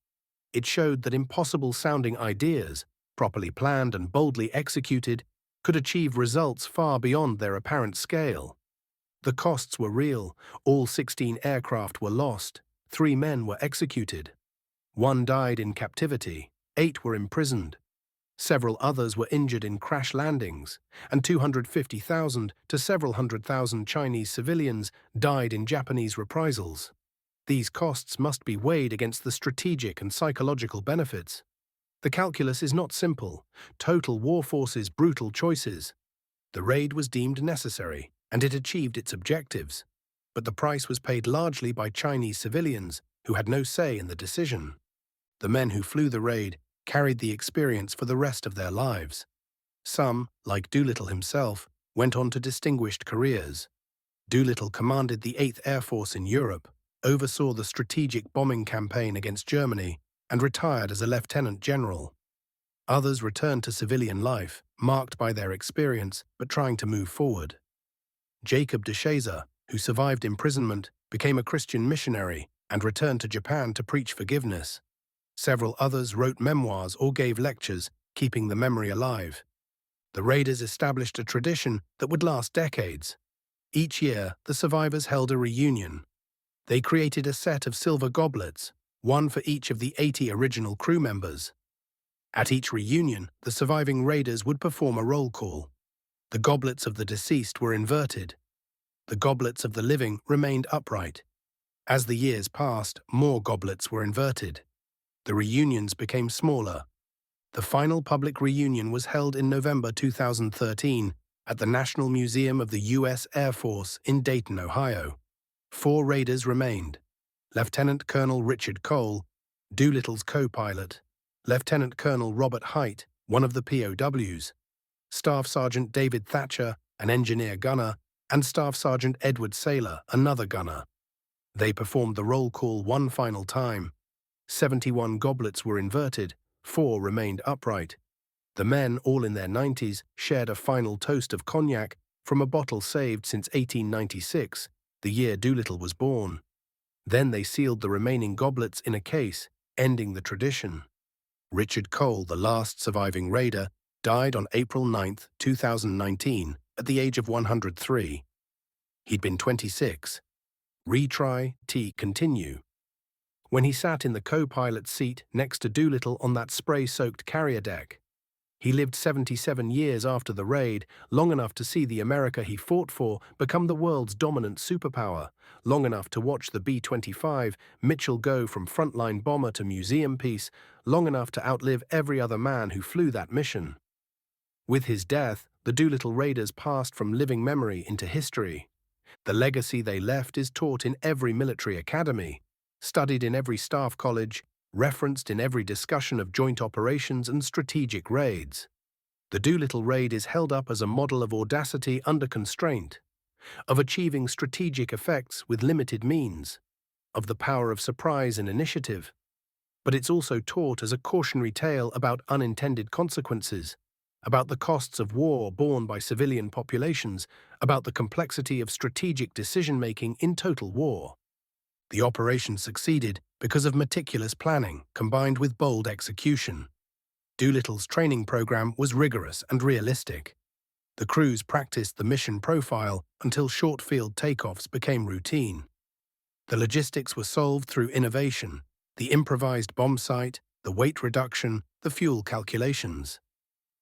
It showed that impossible-sounding ideas, properly planned and boldly executed, could achieve results far beyond their apparent scale. The costs were real. All 16 aircraft were lost. 3 men were executed. 1 died in captivity. 8 were imprisoned. Several others were injured in crash landings, and 250,000 to several hundred thousand Chinese civilians died in Japanese reprisals. These costs must be weighed against the strategic and psychological benefits. The calculus is not simple. Total war force's brutal choices. The raid was deemed necessary, and it achieved its objectives. But the price was paid largely by Chinese civilians who had no say in the decision. The men who flew the raid carried the experience for the rest of their lives. Some, like Doolittle himself, went on to distinguished careers. Doolittle commanded the 8th Air Force in Europe, oversaw the strategic bombing campaign against Germany, and retired as a lieutenant general. Others returned to civilian life, marked by their experience but trying to move forward. Jacob de Shazer, who survived imprisonment, became a Christian missionary and returned to Japan to preach forgiveness. Several others wrote memoirs or gave lectures, keeping the memory alive. The raiders established a tradition that would last decades. Each year, the survivors held a reunion. They created a set of silver goblets, one for each of the 80 original crew members. At each reunion, the surviving raiders would perform a roll call. The goblets of the deceased were inverted. The goblets of the living remained upright. As the years passed, more goblets were inverted. The reunions became smaller. The final public reunion was held in November 2013 at the National Museum of the U.S. Air Force in Dayton, Ohio. 4 raiders remained: Lieutenant Colonel Richard Cole, Doolittle's co-pilot; Lieutenant Colonel Robert Height, one of the POWs; Staff Sergeant David Thatcher, an engineer gunner; and Staff Sergeant Edward Saylor, another gunner. They performed the roll call one final time. 71 goblets were inverted, 4 remained upright. The men, all in their 90s, shared a final toast of cognac from a bottle saved since 1896, the year Doolittle was born. Then they sealed the remaining goblets in a case, ending the tradition. Richard Cole, the last surviving raider, died on April 9, 2019, at the age of 103. He'd been 26. Retry, continue. When he sat in the co-pilot's seat next to Doolittle on that spray-soaked carrier deck. He lived 77 years after the raid, long enough to see the America he fought for become the world's dominant superpower, long enough to watch the B-25 Mitchell go from frontline bomber to museum piece, long enough to outlive every other man who flew that mission. With his death, the Doolittle Raiders passed from living memory into history. The legacy they left is taught in every military academy, studied in every staff college, referenced in every discussion of joint operations and strategic raids. The Doolittle raid is held up as a model of audacity under constraint, of achieving strategic effects with limited means, of the power of surprise and initiative. But it's also taught as a cautionary tale about unintended consequences, about the costs of war borne by civilian populations, about the complexity of strategic decision-making in total war. The operation succeeded because of meticulous planning combined with bold execution. Doolittle's training program was rigorous and realistic. The crews practiced the mission profile until short-field takeoffs became routine. The logistics were solved through innovation, the improvised bomb sight, the weight reduction, the fuel calculations.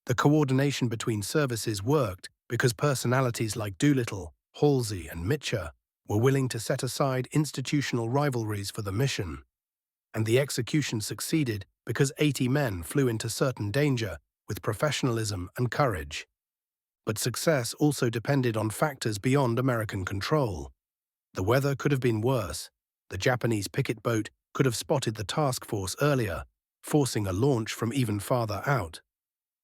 The coordination between services worked because personalities like Doolittle, Halsey, and Mitchell were willing to set aside institutional rivalries for the mission. And the execution succeeded because 80 men flew into certain danger with professionalism and courage. But success also depended on factors beyond American control. The weather could have been worse. The Japanese picket boat could have spotted the task force earlier, forcing a launch from even farther out.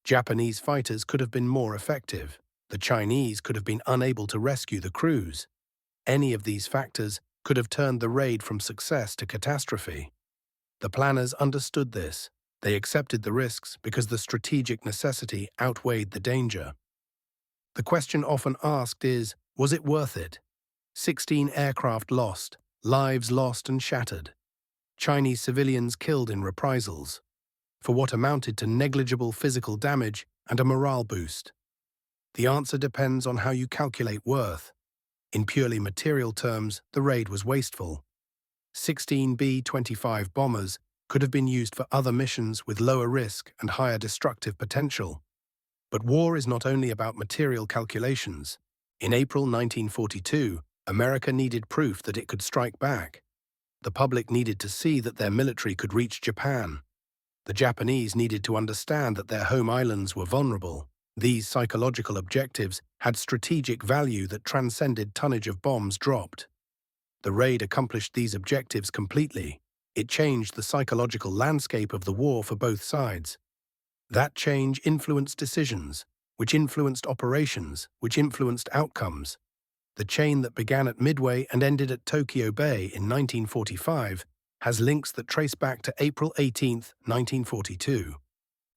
Japanese fighters could have been more effective. The Chinese could have been unable to rescue the crews. Any of these factors could have turned the raid from success to catastrophe. The planners understood this. They accepted the risks because the strategic necessity outweighed the danger. The question often asked is, was it worth it? 16 aircraft lost, lives lost and shattered. Chinese civilians killed in reprisals, for what amounted to negligible physical damage and a morale boost. The answer depends on how you calculate worth. In purely material terms, the raid was wasteful. 16 B-25 bombers could have been used for other missions with lower risk and higher destructive potential. But war is not only about material calculations. In April 1942, America needed proof that it could strike back. The public needed to see that their military could reach Japan. The Japanese needed to understand that their home islands were vulnerable. These psychological objectives had strategic value that transcended tonnage of bombs dropped. The raid accomplished these objectives completely. It changed the psychological landscape of the war for both sides. That change influenced decisions, which influenced operations, which influenced outcomes. The chain that began at Midway and ended at Tokyo Bay in 1945 has links that trace back to April 18, 1942.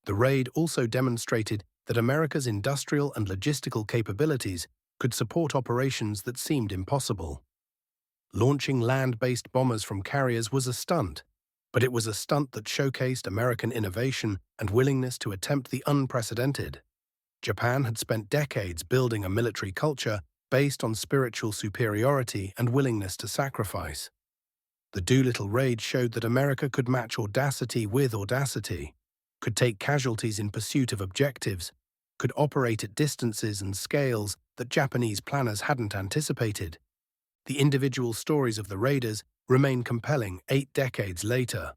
The raid also demonstrated that America's industrial and logistical capabilities could support operations that seemed impossible. Launching land-based bombers from carriers was a stunt, but it was a stunt that showcased American innovation and willingness to attempt the unprecedented. Japan had spent decades building a military culture based on spiritual superiority and willingness to sacrifice. The Doolittle raid showed that America could match audacity with audacity, could take casualties in pursuit of objectives, could operate at distances and scales that Japanese planners hadn't anticipated. The individual stories of the raiders remain compelling 8 decades later.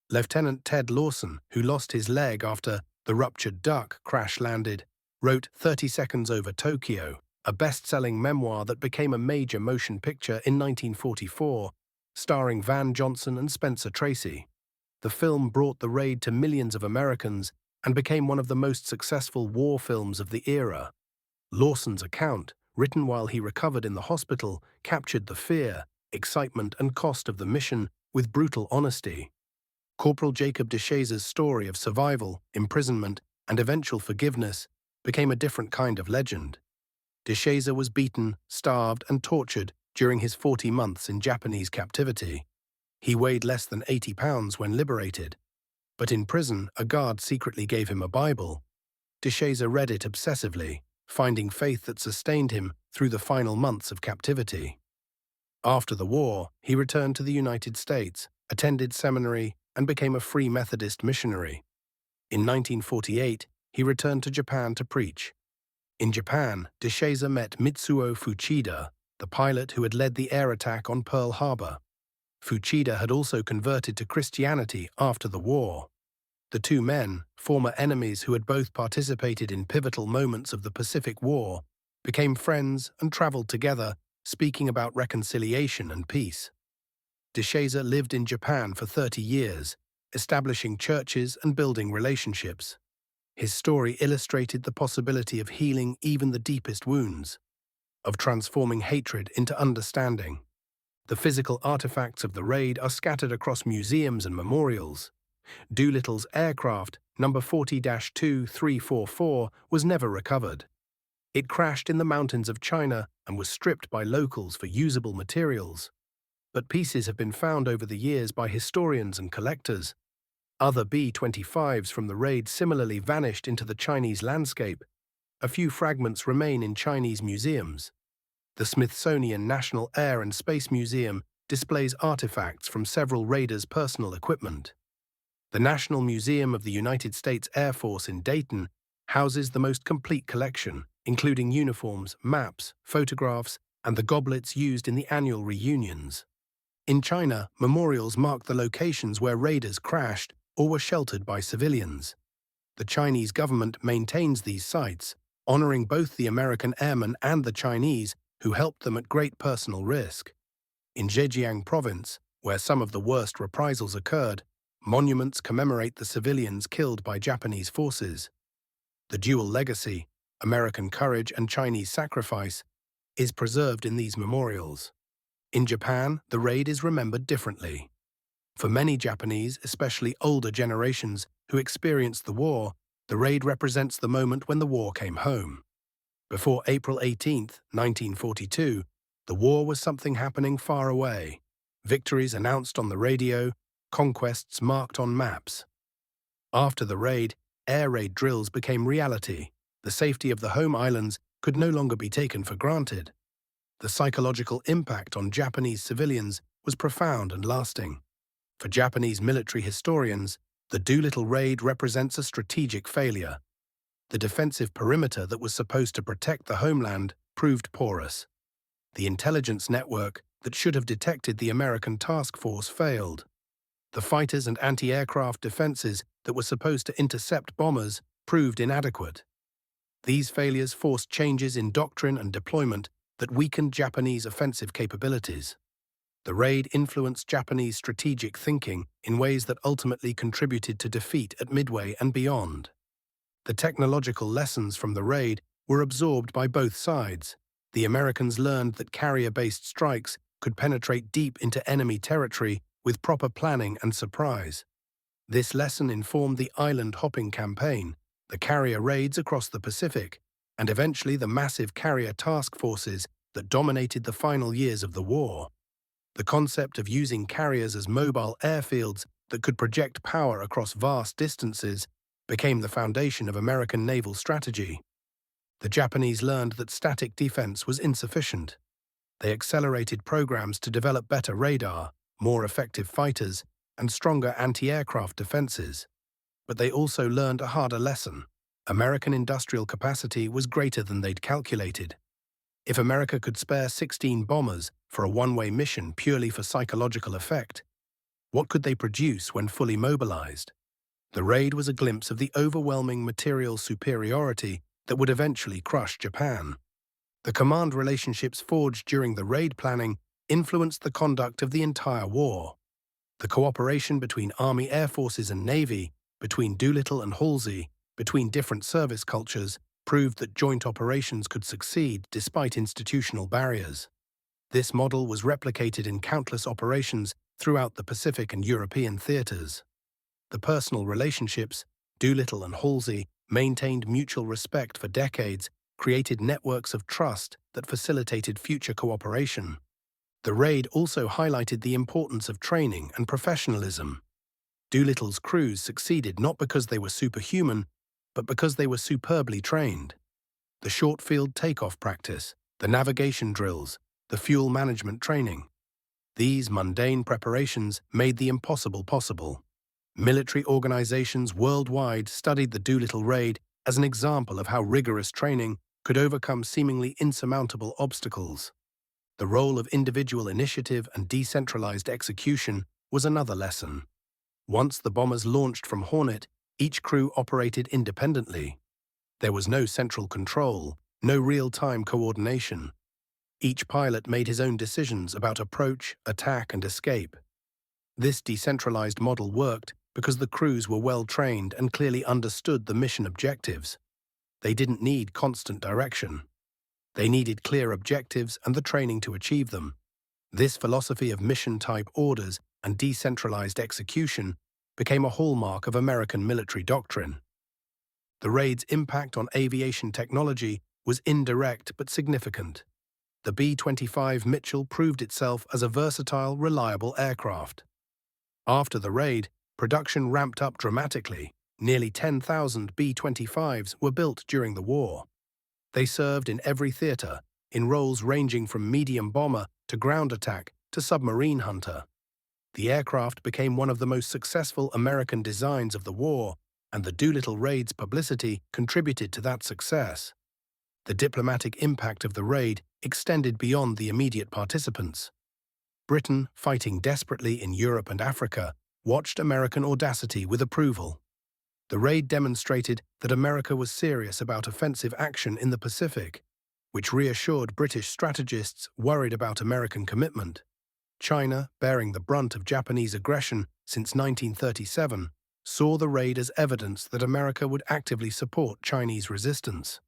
Lieutenant Ted Lawson, who lost his leg after the ruptured duck crash-landed, wrote 30 Seconds Over Tokyo, a best-selling memoir that became a major motion picture in 1944, starring Van Johnson and Spencer Tracy. The film brought the raid to millions of Americans and became one of the most successful war films of the era. Lawson's account, written while he recovered in the hospital, captured the fear, excitement, and cost of the mission with brutal honesty. Corporal Jacob DeShaza's story of survival, imprisonment, and eventual forgiveness became a different kind of legend. DeShaza was beaten, starved, and tortured During his 40 months in Japanese captivity, he weighed less than 80 pounds when liberated, but in prison, a guard secretly gave him a Bible. DeShazer read it obsessively, finding faith that sustained him through the final months of captivity. After the war, he returned to the United States, attended seminary, and became a Free Methodist missionary. In 1948, he returned to Japan to preach. In Japan, DeShazer met Mitsuo Fuchida, the pilot who had led the air attack on Pearl Harbor. Fuchida had also converted to Christianity after the war. The two men, former enemies who had both participated in pivotal moments of the Pacific War, became friends and traveled together, speaking about reconciliation and peace. DeShazer lived in Japan for 30 years, establishing churches and building relationships. His story illustrated the possibility of healing even the deepest wounds, of transforming hatred into understanding. The physical artifacts of the raid are scattered across museums and memorials. Doolittle's aircraft, number 40-2344, was never recovered. It crashed in the mountains of China and was stripped by locals for usable materials. But pieces have been found over the years by historians and collectors. Other B-25s from the raid similarly vanished into the Chinese landscape. A few fragments remain in Chinese museums. The Smithsonian National Air and Space Museum displays artifacts from several raiders' personal equipment. The National Museum of the United States Air Force in Dayton houses the most complete collection, including uniforms, maps, photographs, and the goblets used in the annual reunions. In China, memorials mark the locations where raiders crashed or were sheltered by civilians. The Chinese government maintains these sites, honoring both the American airmen and the Chinese who helped them at great personal risk. In Zhejiang province, where some of the worst reprisals occurred, monuments commemorate the civilians killed by Japanese forces. The dual legacy, American courage and Chinese sacrifice, is preserved in these memorials. In Japan, the raid is remembered differently. For many Japanese, especially older generations who experienced the war, the raid represents the moment when the war came home. Before April 18, 1942, the war was something happening far away. Victories announced on the radio, conquests marked on maps. After the raid, air raid drills became reality. The safety of the home islands could no longer be taken for granted. The psychological impact on Japanese civilians was profound and lasting. For Japanese military historians, the Doolittle raid represents a strategic failure. The defensive perimeter that was supposed to protect the homeland proved porous. The intelligence network that should have detected the American task force failed. The fighters and anti-aircraft defenses that were supposed to intercept bombers proved inadequate. These failures forced changes in doctrine and deployment that weakened Japanese offensive capabilities. The raid influenced Japanese strategic thinking in ways that ultimately contributed to defeat at Midway and beyond. The technological lessons from the raid were absorbed by both sides. The Americans learned that carrier-based strikes could penetrate deep into enemy territory with proper planning and surprise. This lesson informed the island-hopping campaign, the carrier raids across the Pacific, and eventually the massive carrier task forces that dominated the final years of the war. The concept of using carriers as mobile airfields that could project power across vast distances became the foundation of American naval strategy. The Japanese learned that static defense was insufficient. They accelerated programs to develop better radar, more effective fighters, and stronger anti-aircraft defenses. But they also learned a harder lesson. American industrial capacity was greater than they'd calculated. If America could spare 16 bombers for a one-way mission purely for psychological effect, what could they produce when fully mobilized? The raid was a glimpse of the overwhelming material superiority that would eventually crush Japan. The command relationships forged during the raid planning influenced the conduct of the entire war. The cooperation between Army Air Forces and Navy, between Doolittle and Halsey, between different service cultures, proved that joint operations could succeed despite institutional barriers. This model was replicated in countless operations throughout the Pacific and European theaters. The personal relationships, Doolittle and Halsey, maintained mutual respect for decades, created networks of trust that facilitated future cooperation. The raid also highlighted the importance of training and professionalism. Doolittle's crews succeeded not because they were superhuman, but because they were superbly trained. The short-field takeoff practice, the navigation drills, the fuel management training. These mundane preparations made the impossible possible. Military organizations worldwide studied the Doolittle raid as an example of how rigorous training could overcome seemingly insurmountable obstacles. The role of individual initiative and decentralized execution was another lesson. Once the bombers launched from Hornet, each crew operated independently. There was no central control, no real-time coordination. Each pilot made his own decisions about approach, attack, and escape. This decentralized model worked because the crews were well-trained and clearly understood the mission objectives. They didn't need constant direction. They needed clear objectives and the training to achieve them. This philosophy of mission-type orders and decentralized execution became a hallmark of American military doctrine. The raid's impact on aviation technology was indirect but significant. The B-25 Mitchell proved itself as a versatile, reliable aircraft. After the raid, production ramped up dramatically. Nearly 10,000 B-25s were built during the war. They served in every theater, in roles ranging from medium bomber to ground attack to submarine hunter. The aircraft became one of the most successful American designs of the war, and the Doolittle raid's publicity contributed to that success. The diplomatic impact of the raid extended beyond the immediate participants. Britain, fighting desperately in Europe and Africa, watched American audacity with approval. The raid demonstrated that America was serious about offensive action in the Pacific, which reassured British strategists worried about American commitment. China, bearing the brunt of Japanese aggression since 1937, saw the raid as evidence that America would actively support Chinese resistance.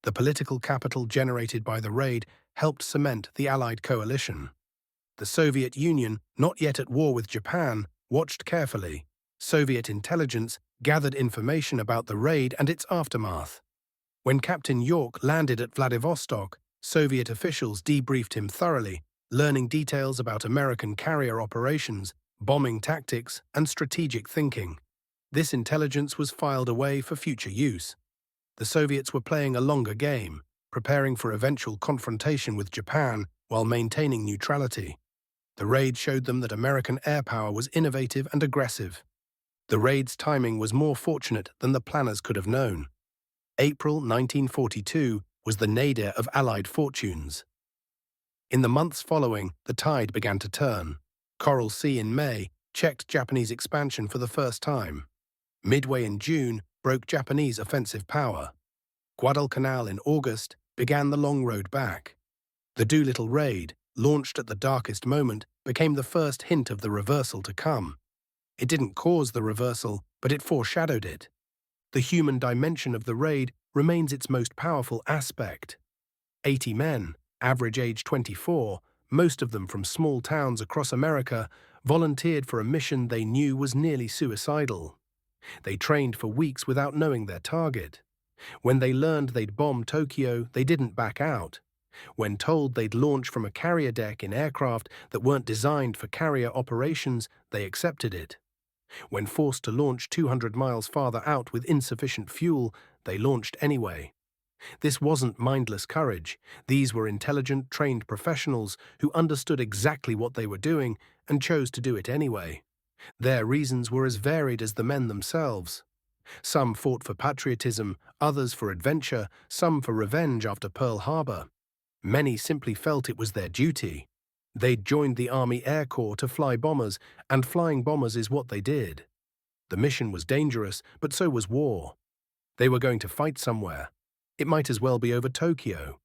The political capital generated by the raid helped cement the Allied coalition. The Soviet Union, not yet at war with Japan, watched carefully. Soviet intelligence gathered information about the raid and its aftermath. When Captain York landed at Vladivostok, Soviet officials debriefed him thoroughly, learning details about American carrier operations, bombing tactics, and strategic thinking. This intelligence was filed away for future use. The Soviets were playing a longer game, preparing for eventual confrontation with Japan while maintaining neutrality. The raid showed them that American air power was innovative and aggressive. The raid's timing was more fortunate than the planners could have known. April 1942 was the nadir of Allied fortunes. In the months following, the tide began to turn. Coral Sea in May checked Japanese expansion for the first time. Midway in June broke Japanese offensive power. Guadalcanal in August began the long road back. The Doolittle raid, launched at the darkest moment, became the first hint of the reversal to come. It didn't cause the reversal, but it foreshadowed it. The human dimension of the raid remains its most powerful aspect. 80 men, average age 24, most of them from small towns across America, volunteered for a mission they knew was nearly suicidal. They trained for weeks without knowing their target. When they learned they'd bomb Tokyo, they didn't back out. When told they'd launch from a carrier deck in aircraft that weren't designed for carrier operations, they accepted it. When forced to launch 200 miles farther out with insufficient fuel, they launched anyway. This wasn't mindless courage. These were intelligent, trained professionals who understood exactly what they were doing and chose to do it anyway. Their reasons were as varied as the men themselves. Some fought for patriotism, others for adventure, some for revenge after Pearl Harbor. Many simply felt it was their duty. They'd joined the Army Air Corps to fly bombers, and flying bombers is what they did. The mission was dangerous, but so was war. They were going to fight somewhere. It might as well be over Tokyo.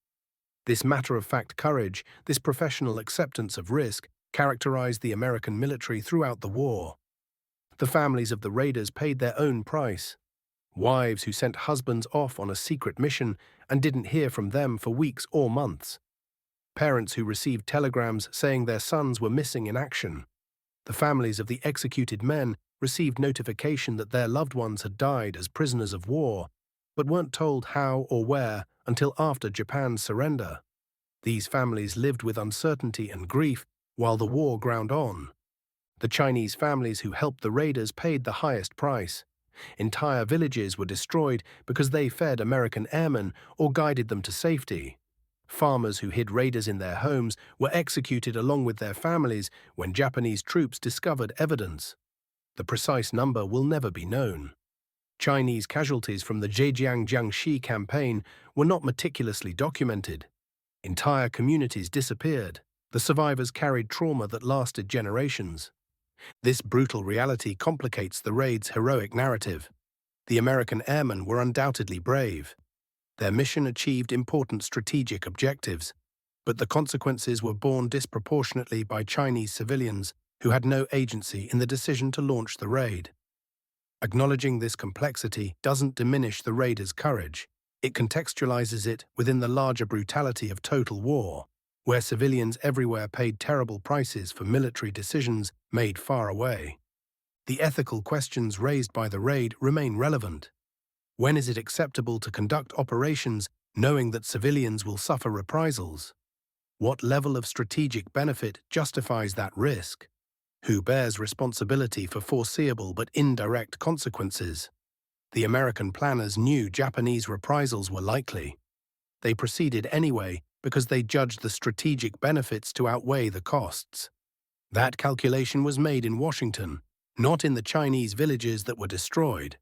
This matter-of-fact courage, this professional acceptance of risk, characterized the American military throughout the war. The families of the raiders paid their own price. Wives who sent husbands off on a secret mission and didn't hear from them for weeks or months. Parents who received telegrams saying their sons were missing in action. The families of the executed men received notification that their loved ones had died as prisoners of war, but weren't told how or where until after Japan's surrender. These families lived with uncertainty and grief while the war ground on. The Chinese families who helped the raiders paid the highest price. Entire villages were destroyed because they fed American airmen or guided them to safety. Farmers who hid raiders in their homes were executed along with their families when Japanese troops discovered evidence. The precise number will never be known. Chinese casualties from the Zhejiang-Jiangxi campaign were not meticulously documented. Entire communities disappeared. The survivors carried trauma that lasted generations. This brutal reality complicates the raid's heroic narrative. The American airmen were undoubtedly brave. Their mission achieved important strategic objectives, but the consequences were borne disproportionately by Chinese civilians who had no agency in the decision to launch the raid. Acknowledging this complexity doesn't diminish the raiders' courage. It contextualizes it within the larger brutality of total war, where civilians everywhere paid terrible prices for military decisions made far away. The ethical questions raised by the raid remain relevant. When is it acceptable to conduct operations knowing that civilians will suffer reprisals? What level of strategic benefit justifies that risk? Who bears responsibility for foreseeable but indirect consequences? The American planners knew Japanese reprisals were likely. They proceeded anyway because they judged the strategic benefits to outweigh the costs. That calculation was made in Washington, not in the Chinese villages that were destroyed.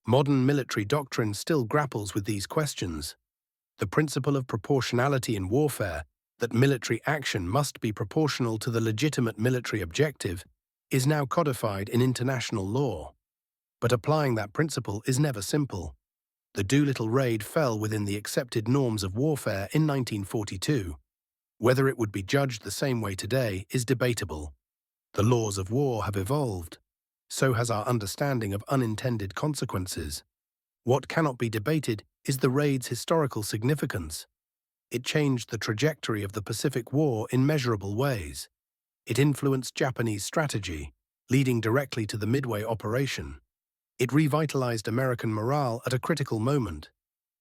Modern military doctrine still grapples with these questions. The principle of proportionality in warfare, that military action must be proportional to the legitimate military objective, is now codified in international law. But applying that principle is never simple. The Doolittle raid fell within the accepted norms of warfare in 1942. Whether it would be judged the same way today is debatable. The laws of war have evolved. So has our understanding of unintended consequences. What cannot be debated is the raid's historical significance. It changed the trajectory of the Pacific War in measurable ways. It influenced Japanese strategy, leading directly to the Midway operation. It revitalized American morale at a critical moment.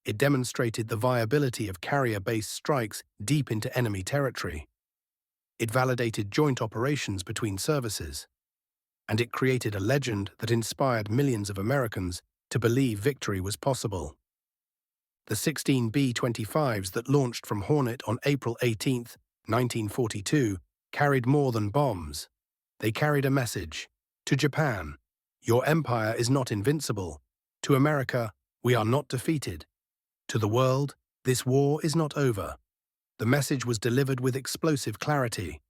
It demonstrated the viability of carrier-based strikes deep into enemy territory. It validated joint operations between services. And it created a legend that inspired millions of Americans to believe victory was possible. The 16 B-25s that launched from Hornet on April 18, 1942, carried more than bombs. They carried a message. To Japan, your empire is not invincible. To America, we are not defeated. To the world, this war is not over. The message was delivered with explosive clarity.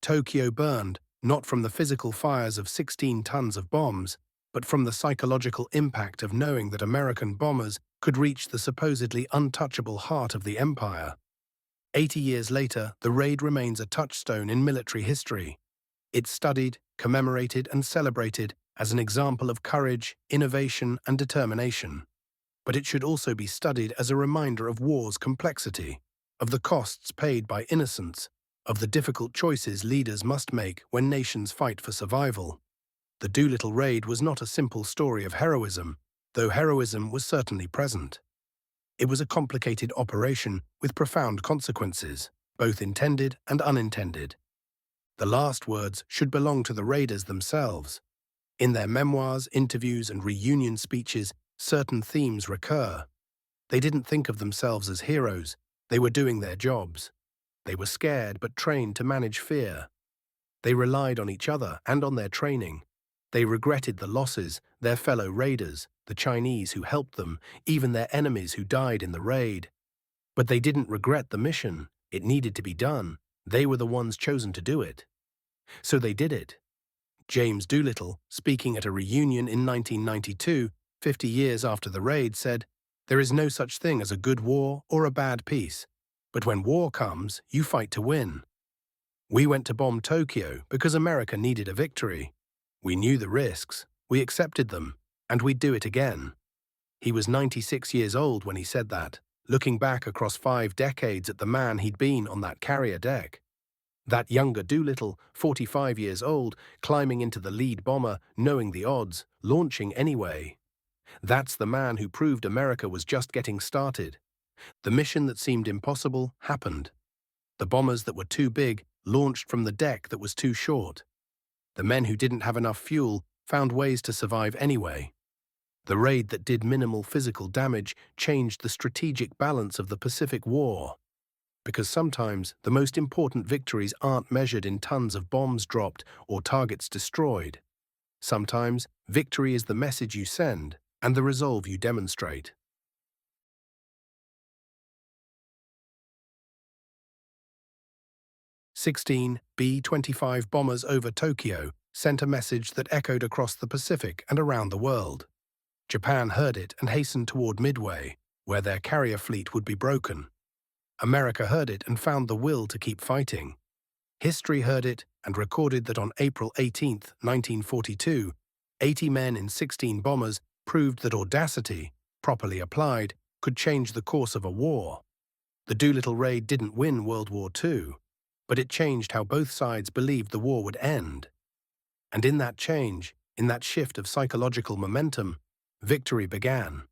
Tokyo burned, not from the physical fires of 16 tons of bombs, but from the psychological impact of knowing that American bombers could reach the supposedly untouchable heart of the empire. 80 years later, the raid remains a touchstone in military history. It's studied, commemorated, and celebrated as an example of courage, innovation, and determination. But it should also be studied as a reminder of war's complexity, of the costs paid by innocents, of the difficult choices leaders must make when nations fight for survival. The Doolittle raid was not a simple story of heroism, though heroism was certainly present. It was a complicated operation with profound consequences, both intended and unintended. The last words should belong to the raiders themselves. In their memoirs, interviews, and reunion speeches, certain themes recur. They didn't think of themselves as heroes. They were doing their jobs. They were scared but trained to manage fear. They relied on each other and on their training. They regretted the losses, their fellow raiders, the Chinese who helped them, even their enemies who died in the raid. But they didn't regret the mission. It needed to be done. They were the ones chosen to do it. So they did it. James Doolittle, speaking at a reunion in 1992, 50 years after the raid, said, "There is no such thing as a good war or a bad peace. But when war comes, you fight to win. We went to bomb Tokyo because America needed a victory. We knew the risks, we accepted them, and we'd do it again." He was 96 years old when he said that, looking back across 5 decades at the man he'd been on that carrier deck. That younger Doolittle, 45 years old, climbing into the lead bomber, knowing the odds, launching anyway. That's the man who proved America was just getting started. The mission that seemed impossible happened. The bombers that were too big launched from the deck that was too short. The men who didn't have enough fuel found ways to survive anyway. The raid that did minimal physical damage changed the strategic balance of the Pacific War. Because sometimes the most important victories aren't measured in tons of bombs dropped or targets destroyed. Sometimes victory is the message you send and the resolve you demonstrate. 16 B-25 bombers over Tokyo sent a message that echoed across the Pacific and around the world. Japan heard it and hastened toward Midway, where their carrier fleet would be broken. America heard it and found the will to keep fighting. History heard it and recorded that on April 18, 1942, 80 men in 16 bombers proved that audacity, properly applied, could change the course of a war. The Doolittle raid didn't win World War II, but it changed how both sides believed the war would end. And in that change, in that shift of psychological momentum, victory began.